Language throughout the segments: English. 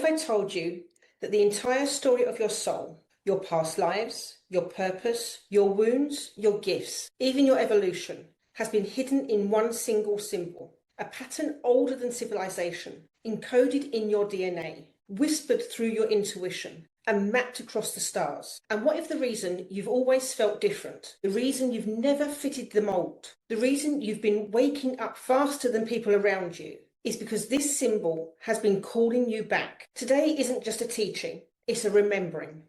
if I told you that the entire story of your soul, your past lives, your purpose, your wounds, your gifts, even your evolution, has been hidden in one single symbol, a pattern older than civilization, encoded in your DNA, whispered through your intuition, and mapped across the stars? And what if the reason you've always felt different, the reason you've never fitted the mold, the reason you've been waking up faster than people around you, is because this symbol has been calling you back? Today isn't just a teaching, it's a remembering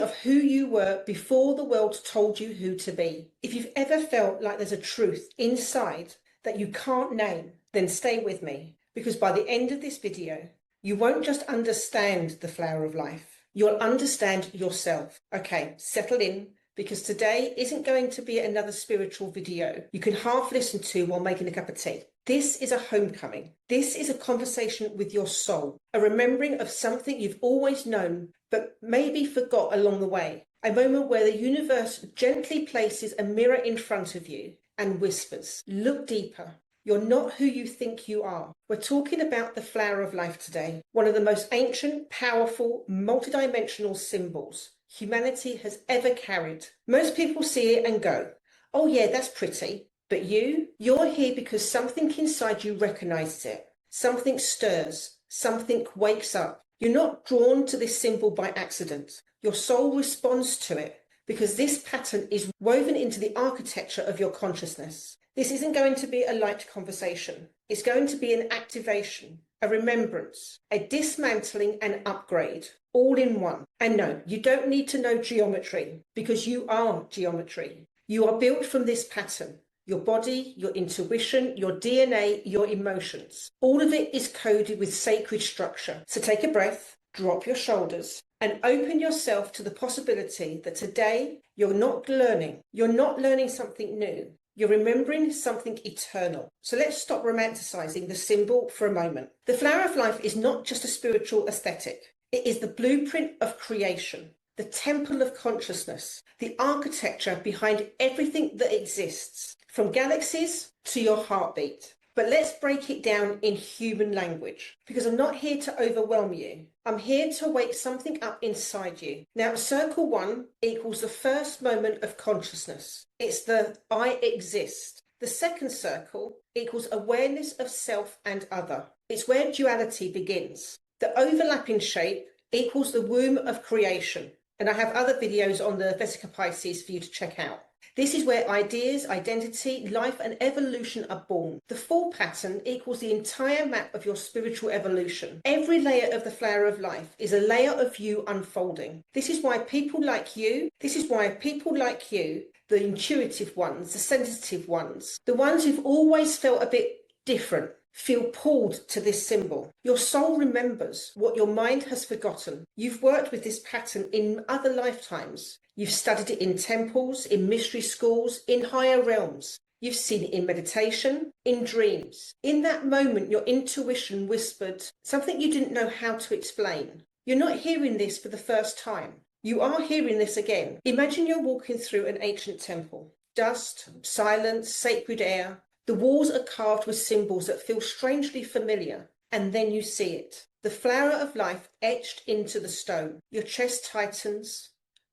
of who you were before the world told you who to be. If you've ever felt like there's a truth inside that you can't name, then stay with me, because by the end of this video, you won't just understand the flower of life, you'll understand yourself. Okay, settle in, because today isn't going to be another spiritual video you can half listen to while making a cup of tea. This is a homecoming. This is a conversation with your soul, a remembering of something you've always known, but maybe forgot along the way. A moment where the universe gently places a mirror in front of you and whispers, look deeper. You're not who you think you are. We're talking about the flower of life today, one of the most ancient, powerful, multidimensional symbols humanity has ever carried. Most people see it and go, oh yeah, that's pretty. But you're here because something inside you recognizes it. Something stirs, something wakes up. You're not drawn to this symbol by accident. Your soul responds to it because this pattern is woven into the architecture of your consciousness. This isn't going to be a light conversation. It's going to be an activation, a remembrance, a dismantling and upgrade, all in one. And no, you don't need to know geometry, because you are geometry. You are built from this pattern. Your body, your intuition, your DNA, your emotions. All of it is coded with sacred structure. So take a breath, drop your shoulders, and open yourself to the possibility that today you're not learning something new. You're remembering something eternal. So let's stop romanticizing the symbol for a moment. The flower of life is not just a spiritual aesthetic. It is the blueprint of creation, the temple of consciousness, the architecture behind everything that exists, from galaxies to your heartbeat. But let's break it down in human language, because I'm not here to overwhelm you. I'm here to wake something up inside you. Now, circle 1 equals the first moment of consciousness. It's the I exist. The second circle equals awareness of self and other. It's where duality begins. The overlapping shape equals the womb of creation. And I have other videos on the Vesica Pisces for you to check out. This is where ideas, identity, life and evolution are born. The full pattern equals the entire map of your spiritual evolution. Every layer of the flower of life is a layer of you unfolding. This is why people like you, the intuitive ones, the sensitive ones, the ones who've always felt a bit different, feel pulled to this symbol. Your soul remembers what your mind has forgotten. You've worked with this pattern in other lifetimes. You've studied it in temples, in mystery schools, in higher realms. You've seen it in meditation, in dreams. In that moment, your intuition whispered something you didn't know how to explain. You're not hearing this for the first time. You are hearing this again. Imagine you're walking through an ancient temple. Dust, silence, sacred air. The walls are carved with symbols that feel strangely familiar. And then you see it. The flower of life etched into the stone. Your chest tightens.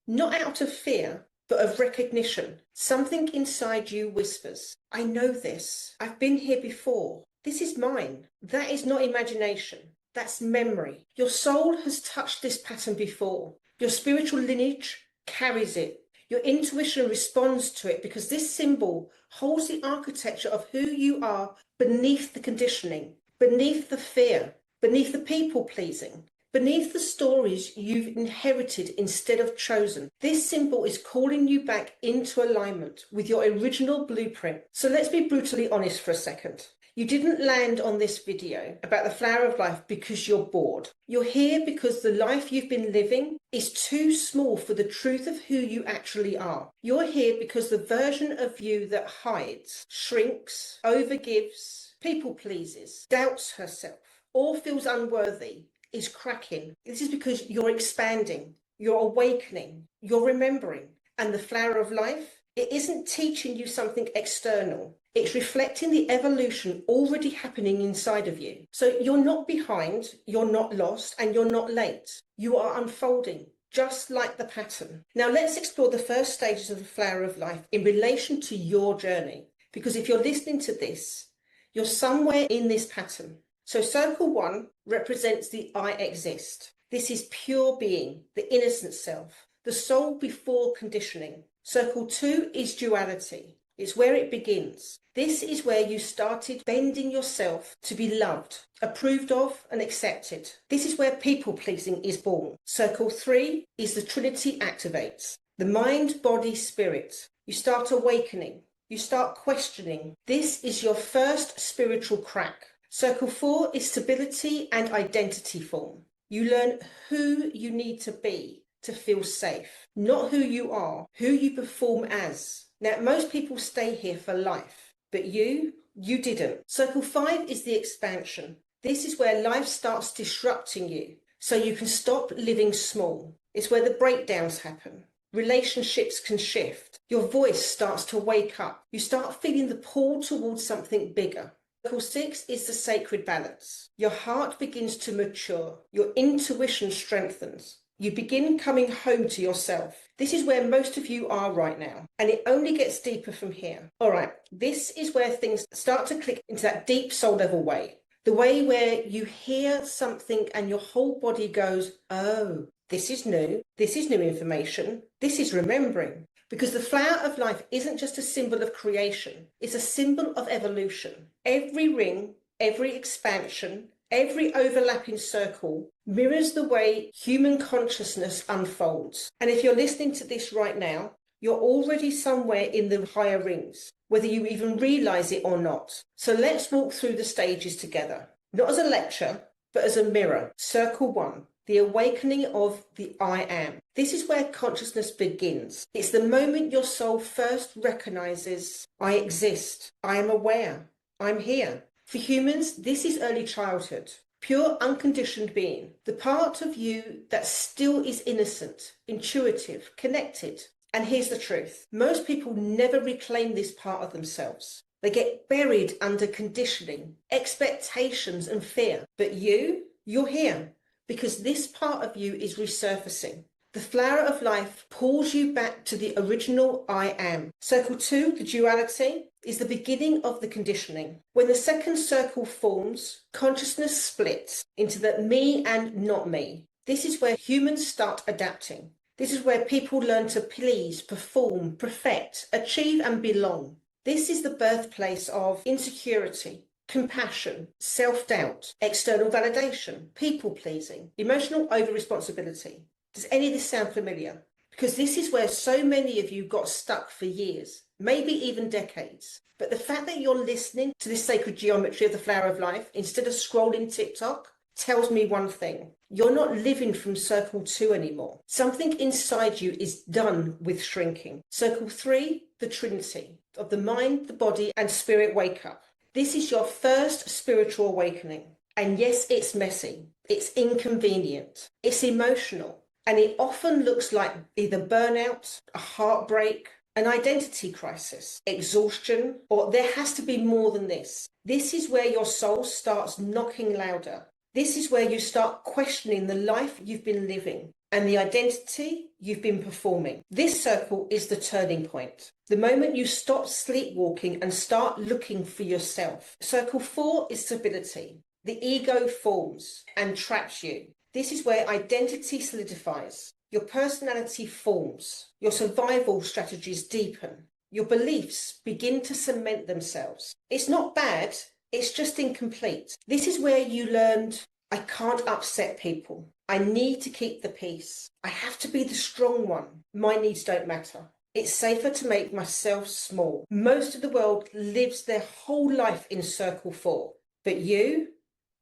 Not out of fear, but of recognition. Something inside you whispers, I know this. I've been here before. This is mine. That is not imagination. That's memory. Your soul has touched this pattern before. Your spiritual lineage carries it. Your intuition responds to it because this symbol holds the architecture of who you are beneath the conditioning, beneath the fear, beneath the people-pleasing, beneath the stories you've inherited instead of chosen. This symbol is calling you back into alignment with your original blueprint. So let's be brutally honest for a second. You didn't land on this video about the flower of life because you're bored. You're here because the life you've been living is too small for the truth of who you actually are. You're here because the version of you that hides, shrinks, overgives, people pleases, doubts herself, or feels unworthy is cracking. This is because you're expanding, you're awakening, you're remembering. And the flower of life It isn't teaching you something external. It's reflecting the evolution already happening inside of you. So you're not behind, you're not lost, and you're not late. You are unfolding, just like the pattern. Now let's explore the first stages of the flower of life in relation to your journey. Because if you're listening to this, you're somewhere in this pattern. So circle 1 represents the I exist. This is pure being, the innocent self, the soul before conditioning. Circle 2 is duality. It's where it begins. This is where you started bending yourself to be loved, approved of, and accepted. This is where people pleasing is born. Circle 3 is the Trinity activates. The mind, body, spirit. You start awakening. You start questioning. This is your first spiritual crack. Circle 4 is stability and identity form. You learn who you need to be to feel safe, not who you are, who you perform as. Now, most people stay here for life, but you didn't. Circle 5 is the expansion. This is where life starts disrupting you, so you can stop living small. It's where the breakdowns happen. Relationships can shift. Your voice starts to wake up. You start feeling the pull towards something bigger. Circle 6 is the sacred balance. Your heart begins to mature. Your intuition strengthens. You begin coming home to yourself. This is where most of you are right now, and it only gets deeper from here. All right, this is where things start to click into that deep soul level way. The way where you hear something and your whole body goes, oh, this is new information, this is remembering. Because the flower of life isn't just a symbol of creation, it's a symbol of evolution. Every ring, every expansion, every overlapping circle mirrors the way human consciousness unfolds. And if you're listening to this right now, you're already somewhere in the higher rings, whether you even realize it or not. So let's walk through the stages together, not as a lecture, but as a mirror. Circle 1, the awakening of the I am. This is where consciousness begins. It's the moment your soul first recognizes, I exist, I am aware, I'm here. For humans, this is early childhood, pure unconditioned being, the part of you that still is innocent, intuitive, connected. And here's the truth. Most people never reclaim this part of themselves. They get buried under conditioning, expectations, and fear. But you're here because this part of you is resurfacing. The flower of life pulls you back to the original I am. Circle 2, the duality, is the beginning of the conditioning. When the second circle forms, consciousness splits into the me and not me. This is where humans start adapting. This is where people learn to please, perform, perfect, achieve, and belong. This is the birthplace of insecurity, compassion, self-doubt, external validation, people-pleasing, emotional over-responsibility. Does any of this sound familiar? Because this is where so many of you got stuck for years, maybe even decades. But the fact that you're listening to this sacred geometry of the flower of life instead of scrolling TikTok tells me one thing. You're not living from circle 2 anymore. Something inside you is done with shrinking. Circle 3, the Trinity of the mind, the body, and spirit wake up. This is your first spiritual awakening. And yes, it's messy. It's inconvenient. It's emotional. And it often looks like either burnout, a heartbreak, an identity crisis, exhaustion, or there has to be more than this. This is where your soul starts knocking louder. This is where you start questioning the life you've been living and the identity you've been performing. This circle is the turning point. The moment you stop sleepwalking and start looking for yourself. Circle 4 is stability. The ego forms and traps you. This is where identity solidifies, your personality forms, your survival strategies deepen, your beliefs begin to cement themselves. It's not bad, it's just incomplete. This is where you learned, I can't upset people. I need to keep the peace. I have to be the strong one. My needs don't matter. It's safer to make myself small. Most of the world lives their whole life in circle 4, but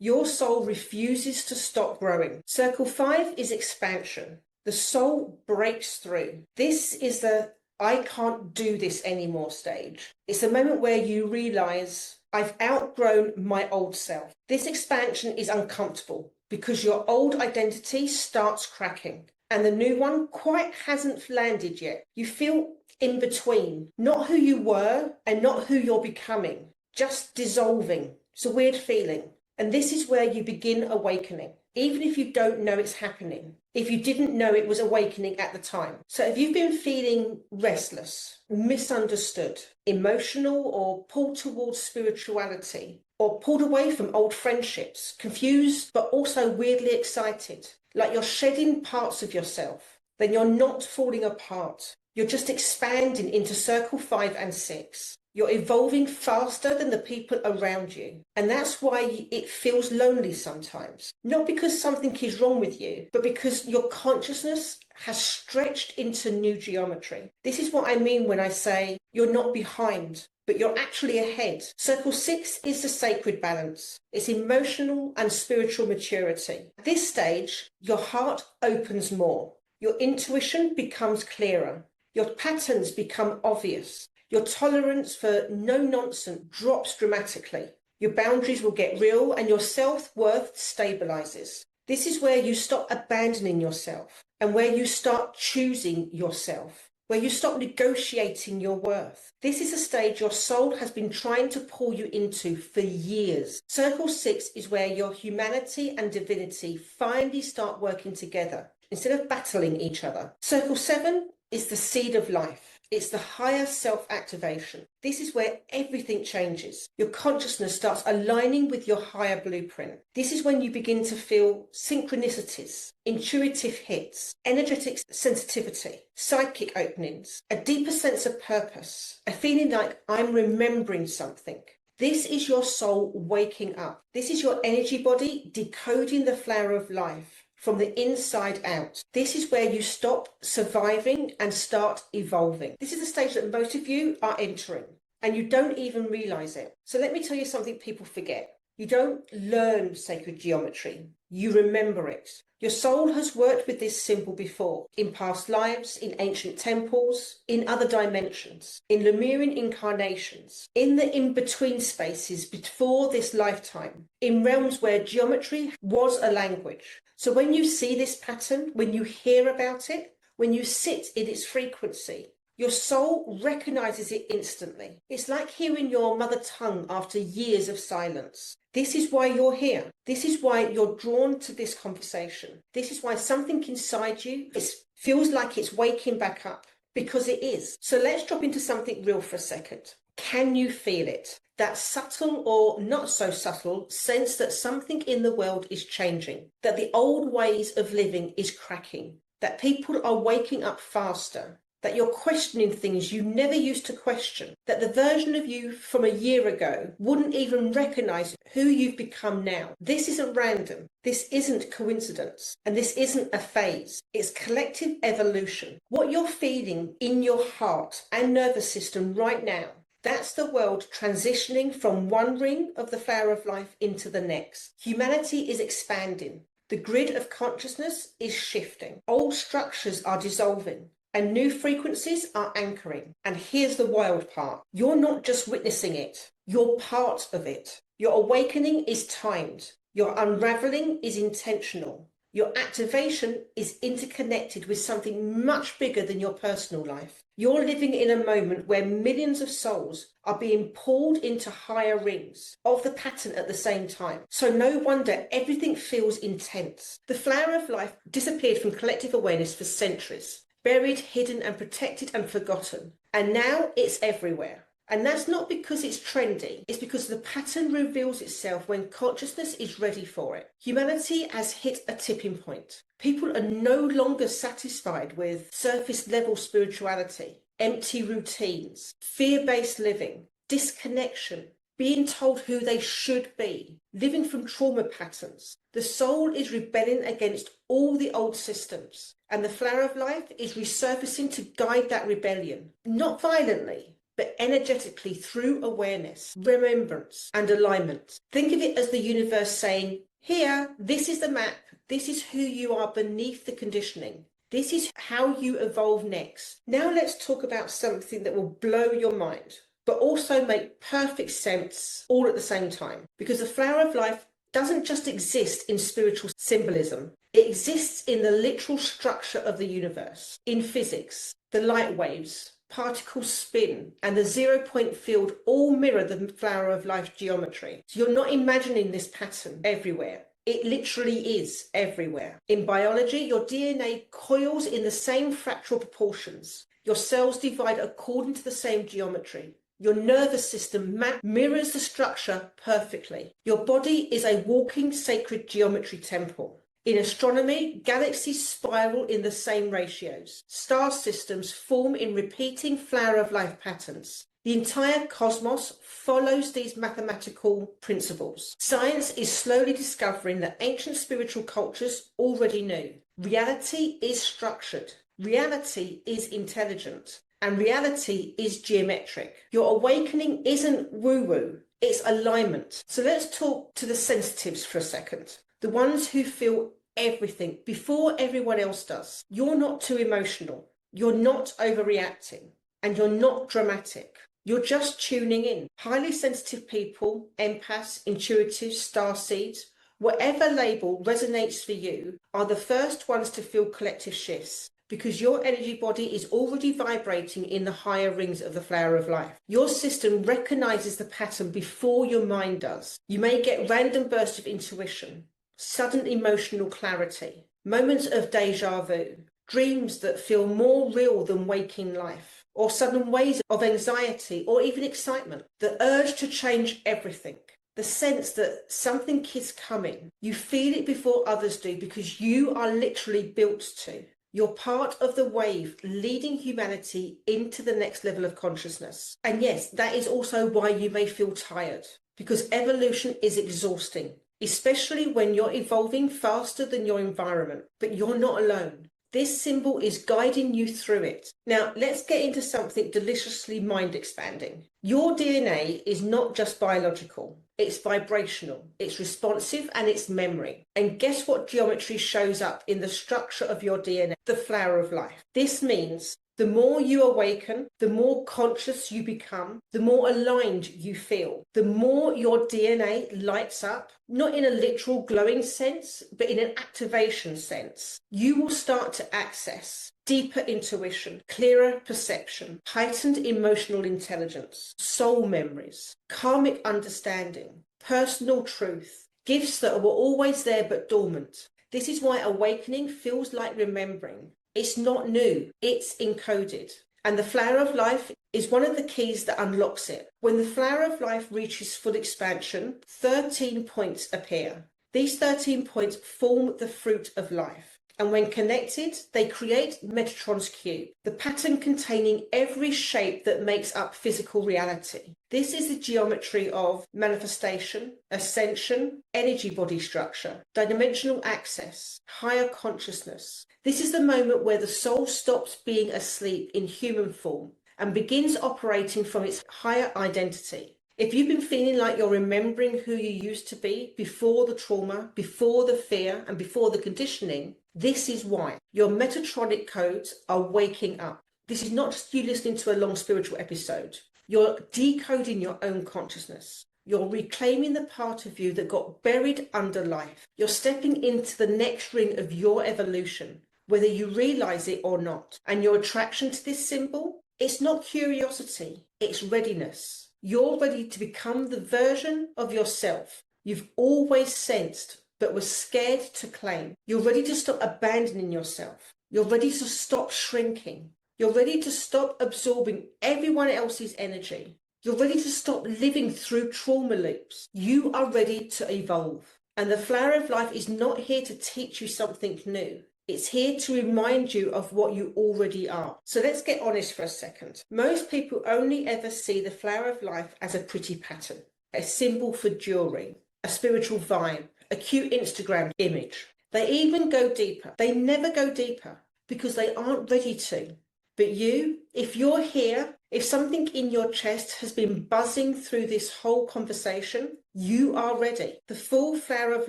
your soul refuses to stop growing. Circle 5 is expansion. The soul breaks through. This is the I can't do this anymore stage. It's the moment where you realize I've outgrown my old self. This expansion is uncomfortable because your old identity starts cracking. and the new one quite hasn't landed yet. You feel in between, not who you were and not who you're becoming, just dissolving. It's a weird feeling. And this is where you begin awakening, even if you don't know it's happening, if you didn't know it was awakening at the time. So if you've been feeling restless, misunderstood, emotional, or pulled towards spirituality, or pulled away from old friendships, confused but also weirdly excited, like you're shedding parts of yourself, then you're not falling apart. You're just expanding into circle 5 and 6. You're evolving faster than the people around you. And that's why it feels lonely sometimes. Not because something is wrong with you, but because your consciousness has stretched into new geometry. This is what I mean when I say you're not behind, but you're actually ahead. Circle 6 is the sacred balance. It's emotional and spiritual maturity. At this stage, your heart opens more. Your intuition becomes clearer. Your patterns become obvious. Your tolerance for no nonsense drops dramatically. Your boundaries will get real and your self-worth stabilizes. This is where you stop abandoning yourself and where you start choosing yourself, where you stop negotiating your worth. This is a stage your soul has been trying to pull you into for years. Circle 6 is where your humanity and divinity finally start working together instead of battling each other. Circle 7 is the seed of life. It's the higher self-activation. This is where everything changes. Your consciousness starts aligning with your higher blueprint. This is when you begin to feel synchronicities, intuitive hits, energetic sensitivity, psychic openings, a deeper sense of purpose, a feeling like I'm remembering something. This is your soul waking up. This is your energy body decoding the flower of life from the inside out. This is where you stop surviving and start evolving. This is the stage that most of you are entering and you don't even realize it. So let me tell you something people forget. You don't learn sacred geometry, you remember it. Your soul has worked with this symbol before, in past lives, in ancient temples, in other dimensions, in Lemurian incarnations, in the in-between spaces before this lifetime, in realms where geometry was a language. So when you see this pattern, when you hear about it, when you sit in its frequency, your soul recognizes it instantly. It's like hearing your mother tongue after years of silence. This is why you're here. This is why you're drawn to this conversation. This is why something inside you feels like it's waking back up, because it is. So let's drop into something real for a second. Can you feel it? That subtle or not so subtle sense that something in the world is changing, that the old ways of living is cracking, that people are waking up faster, that you're questioning things you never used to question, that the version of you from a year ago wouldn't even recognize who you've become now. This isn't random. This isn't coincidence. And this isn't a phase. It's collective evolution. What you're feeling in your heart and nervous system right now, that's the world transitioning from one ring of the flower of life into the next. Humanity is expanding. The grid of consciousness is shifting. Old structures are dissolving. And new frequencies are anchoring. And here's the wild part. You're not just witnessing it. You're part of it. Your awakening is timed. Your unraveling is intentional. Your activation is interconnected with something much bigger than your personal life. You're living in a moment where millions of souls are being pulled into higher rings of the pattern at the same time. So no wonder everything feels intense. The flower of life disappeared from collective awareness for centuries. Buried, hidden and protected and forgotten. And now it's everywhere. And that's not because it's trendy. It's because the pattern reveals itself when consciousness is ready for it. Humanity has hit a tipping point. People are no longer satisfied with surface level spirituality, empty routines, fear-based living, disconnection, being told who they should be, living from trauma patterns. The soul is rebelling against all the old systems, and the flower of life is resurfacing to guide that rebellion, not violently, but energetically through awareness, remembrance, and alignment. Think of it as the universe saying, here, this is the map, this is who you are beneath the conditioning. This is how you evolve next. Now let's talk about something that will blow your mind, but also make perfect sense all at the same time. Because the flower of life doesn't just exist in spiritual symbolism. It exists in the literal structure of the universe. In physics, the light waves, particles spin, and the 0-point field all mirror the flower of life geometry. So you're not imagining this pattern everywhere. It literally is everywhere. In biology, your DNA coils in the same fractal proportions. Your cells divide according to the same geometry. Your nervous system mirrors the structure perfectly. Your body is a walking sacred geometry temple. In astronomy, galaxies spiral in the same ratios. Star systems form in repeating flower of life patterns. The entire cosmos follows these mathematical principles. Science is slowly discovering that ancient spiritual cultures already knew. Reality is structured. Reality is intelligent. And reality is geometric. Your awakening isn't woo-woo, it's alignment. So let's talk to the sensitives for a second. The ones who feel everything before everyone else does. You're not too emotional. You're not overreacting. And you're not dramatic. You're just tuning in. Highly sensitive people, empaths, intuitives, starseeds, whatever label resonates for you, are the first ones to feel collective shifts, because your energy body is already vibrating in the higher rings of the flower of life. Your system recognizes the pattern before your mind does. You may get random bursts of intuition, sudden emotional clarity, moments of deja vu, dreams that feel more real than waking life, or sudden waves of anxiety or even excitement. The urge to change everything, the sense that something is coming. You feel it before others do because you are literally built to. You're part of the wave leading humanity into the next level of consciousness. And yes, that is also why you may feel tired, because evolution is exhausting, especially when you're evolving faster than your environment. But you're not alone. This symbol is guiding you through it. Now, let's get into something deliciously mind-expanding. Your DNA is not just biological. It's vibrational, it's responsive, and it's memory. And guess what geometry shows up in the structure of your DNA? The flower of life. This means the more you awaken, the more conscious you become, the more aligned you feel, the more your DNA lights up, not in a literal glowing sense, but in an activation sense. You will start to access deeper intuition, clearer perception, heightened emotional intelligence, soul memories, karmic understanding, personal truth, gifts that were always there but dormant. This is why awakening feels like remembering. It's not new, it's encoded. And the flower of life is one of the keys that unlocks it. When the flower of life reaches full expansion, 13 points appear. These 13 points form the fruit of life. And when connected, they create Metatron's cube, the pattern containing every shape that makes up physical reality. This is the geometry of manifestation, ascension, energy body structure, dimensional access, higher consciousness. This is the moment where the soul stops being asleep in human form and begins operating from its higher identity. If you've been feeling like you're remembering who you used to be before the trauma, before the fear, and before the conditioning, this is why. Your Metatronic codes are waking up. This is not just you listening to a long spiritual episode. You're decoding your own consciousness. You're reclaiming the part of you that got buried under life. You're stepping into the next ring of your evolution, whether you realize it or not. And your attraction to this symbol, it's not curiosity, it's readiness. You're ready to become the version of yourself you've always sensed but was scared to claim. You're ready to stop abandoning yourself. You're ready to stop shrinking. You're ready to stop absorbing everyone else's energy. You're ready to stop living through trauma loops. You are ready to evolve. And the flower of life is not here to teach you something new. It's here to remind you of what you already are. So let's get honest for a second. Most people only ever see the flower of life as a pretty pattern, a symbol for jewelry, a spiritual vibe, a cute Instagram image. They even go deeper. They never go deeper because they aren't ready to. But you, if you're here, if something in your chest has been buzzing through this whole conversation, you are ready. The full flower of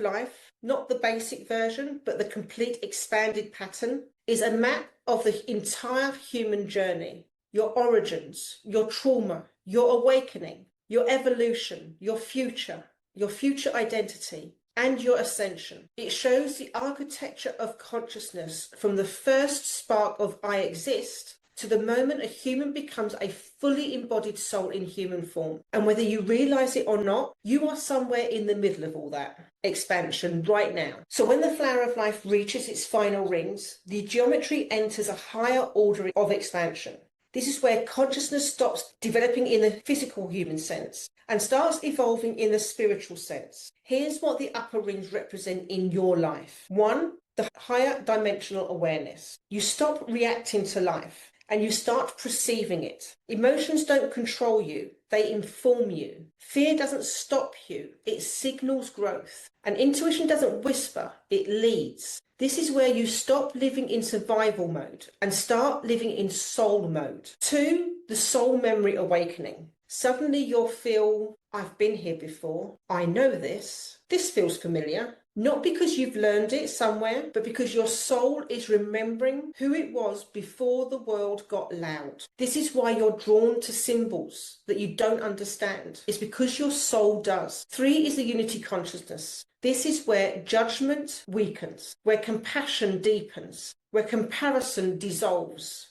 life, not the basic version, but the complete expanded pattern, is a map of the entire human journey. Your origins, your trauma, your awakening, your evolution, your future identity, and your ascension. It shows the architecture of consciousness from the first spark of I exist to the moment a human becomes a fully embodied soul in human form. And whether you realize it or not, you are somewhere in the middle of all that expansion right now. So when the flower of life reaches its final rings, the geometry enters a higher order of expansion. This is where consciousness stops developing in the physical human sense and starts evolving in the spiritual sense. Here's what the upper rings represent in your life. 1, the higher dimensional awareness. You stop reacting to life and you start perceiving it. Emotions don't control you, they inform you. Fear doesn't stop you, it signals growth. And intuition doesn't whisper, it leads. This is where you stop living in survival mode and start living in soul mode. 2, the soul memory awakening. Suddenly you'll feel, I've been here before, I know this feels familiar. Not because you've learned it somewhere, but because your soul is remembering who it was before the world got loud. This is why you're drawn to symbols that you don't understand. It's because your soul does. 3 is the unity consciousness. This is where judgment weakens, where compassion deepens, where comparison dissolves,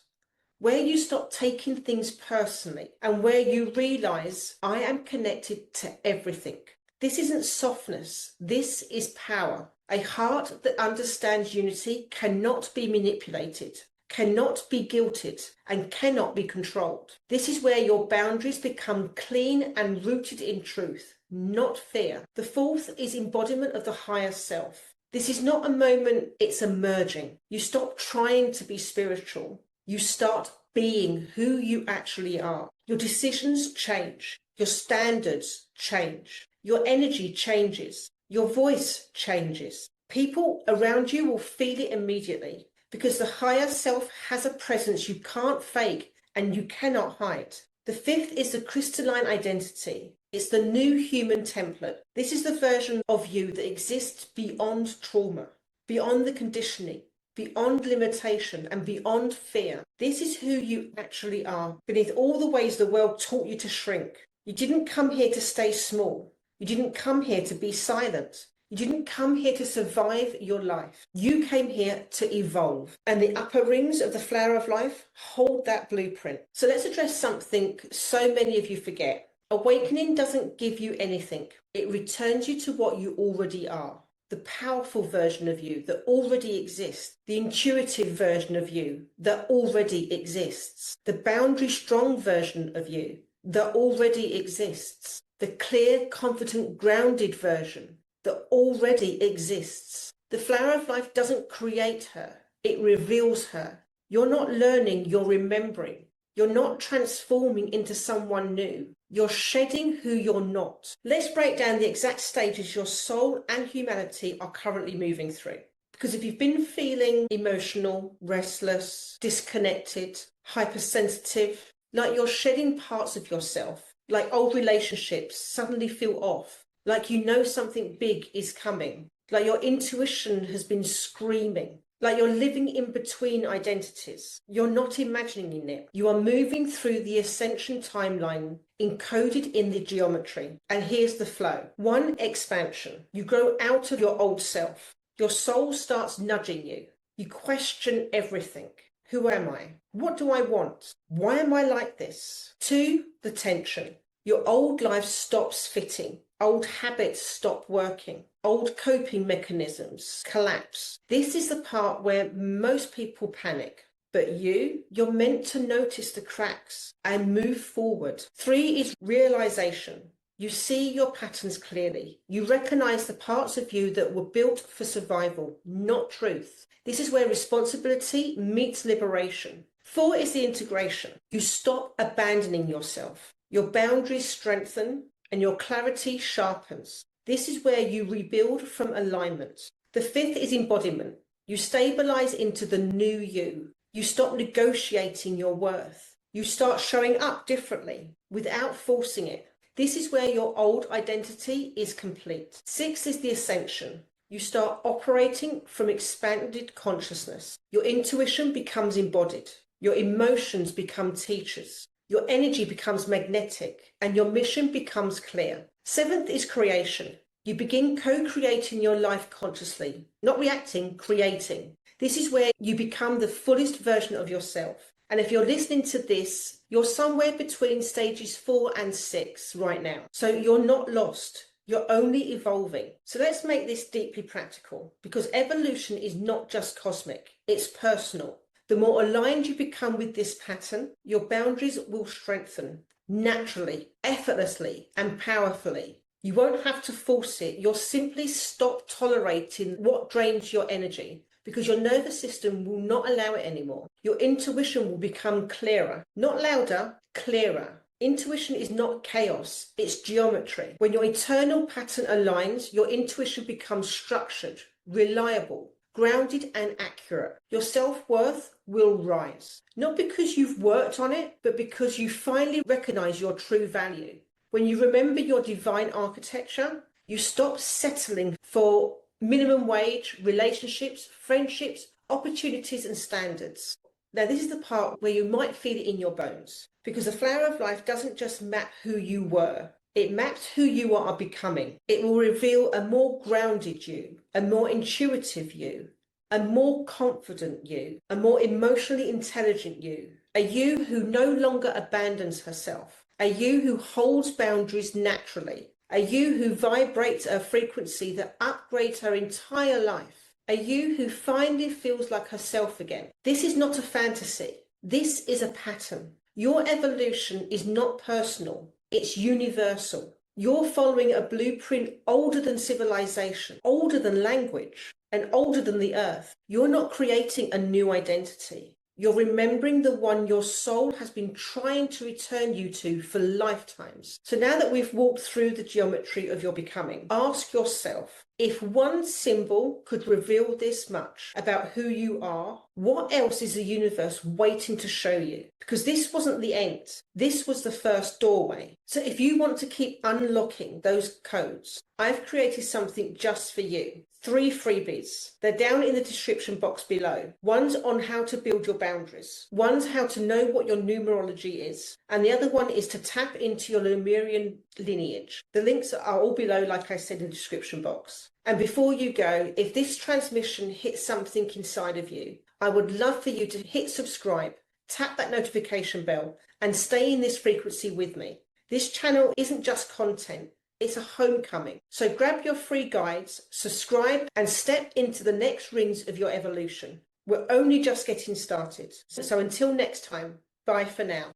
where you stop taking things personally, and where you realize I am connected to everything. This isn't softness, this is power. A heart that understands unity cannot be manipulated, cannot be guilted, and cannot be controlled. This is where your boundaries become clean and rooted in truth, not fear. The 4th is embodiment of the higher self. This is not a moment, it's a merging. You stop trying to be spiritual. You start being who you actually are. Your decisions change. Your standards change. Your energy changes. Your voice changes. People around you will feel it immediately because the higher self has a presence you can't fake and you cannot hide. The 5th is the crystalline identity. It's the new human template. This is the version of you that exists beyond trauma, beyond the conditioning, beyond limitation, and beyond fear. This is who you actually are, beneath all the ways the world taught you to shrink. You didn't come here to stay small. You didn't come here to be silent. You didn't come here to survive your life. You came here to evolve. And the upper rings of the flower of life hold that blueprint. So let's address something so many of you forget. Awakening doesn't give you anything. It returns you to what you already are. The powerful version of you that already exists. The intuitive version of you that already exists. The boundary strong version of you that already exists. The clear, confident, grounded version that already exists. The flower of life doesn't create her, it reveals her. You're not learning, you're remembering. You're not transforming into someone new. You're shedding who you're not. Let's break down the exact stages your soul and humanity are currently moving through. Because if you've been feeling emotional, restless, disconnected, hypersensitive, like you're shedding parts of yourself, like old relationships suddenly feel off, like you know something big is coming, like your intuition has been screaming, like you're living in between identities. You're not imagining it. You are moving through the ascension timeline encoded in the geometry. And here's the flow. 1, expansion. You grow out of your old self. Your soul starts nudging you. You question everything. Who am I? What do I want? Why am I like this? 2, the tension. Your old life stops fitting. Old habits stop working. Old coping mechanisms collapse. This is the part where most people panic. But you're meant to notice the cracks and move forward. 3 is realization. You see your patterns clearly. You recognize the parts of you that were built for survival, not truth. This is where responsibility meets liberation. 4 is the integration. You stop abandoning yourself. Your boundaries strengthen and your clarity sharpens. This is where you rebuild from alignment. The 5th is embodiment. You stabilize into the new you. You stop negotiating your worth. You start showing up differently without forcing it. This is where your old identity is complete. 6 is the ascension. You start operating from expanded consciousness. Your intuition becomes embodied. Your emotions become teachers. Your energy becomes magnetic and your mission becomes clear. 7th is creation. You begin co-creating your life consciously, not reacting, creating. This is where you become the fullest version of yourself. And if you're listening to this, you're somewhere between stages 4 and 6 right now. So you're not lost. You're only evolving. So let's make this deeply practical, because evolution is not just cosmic, it's personal. The more aligned you become with this pattern, your boundaries will strengthen naturally, effortlessly, and powerfully. You won't have to force it. You'll simply stop tolerating what drains your energy, because your nervous system will not allow it anymore. Your intuition will become clearer, not louder, clearer. Intuition is not chaos, it's geometry. When your eternal pattern aligns, your intuition becomes structured, reliable, grounded and accurate. Your self-worth will rise, not because you've worked on it, but because you finally recognize your true value. When you remember your divine architecture, you stop settling for minimum wage, relationships, friendships, opportunities and standards. Now, this is the part where you might feel it in your bones, because the flower of life doesn't just map who you were, it maps who you are becoming. It will reveal a more grounded you, a more intuitive you, a more confident you, a more emotionally intelligent you, a you who no longer abandons herself, a you who holds boundaries naturally, a you who vibrates a frequency that upgrades her entire life, a you who finally feels like herself again. This is not a fantasy. This is a pattern. Your evolution is not personal. It's universal. You're following a blueprint older than civilization, older than language, and older than the earth. You're not creating a new identity. You're remembering the one your soul has been trying to return you to for lifetimes. So now that we've walked through the geometry of your becoming, ask yourself, if one symbol could reveal this much about who you are, what else is the universe waiting to show you? Because this wasn't the end. This was the first doorway. So if you want to keep unlocking those codes, I've created something just for you. 3 freebies. They're down in the description box below. One's on how to build your boundaries. One's how to know what your numerology is. And the other one is to tap into your Lemurian lineage. The links are all below, like I said, in the description box. And before you go, if this transmission hits something inside of you, I would love for you to hit subscribe, tap that notification bell, and stay in this frequency with me. This channel isn't just content. It's a homecoming. So grab your free guides, subscribe, and step into the next rings of your evolution. We're only just getting started. So until next time, bye for now.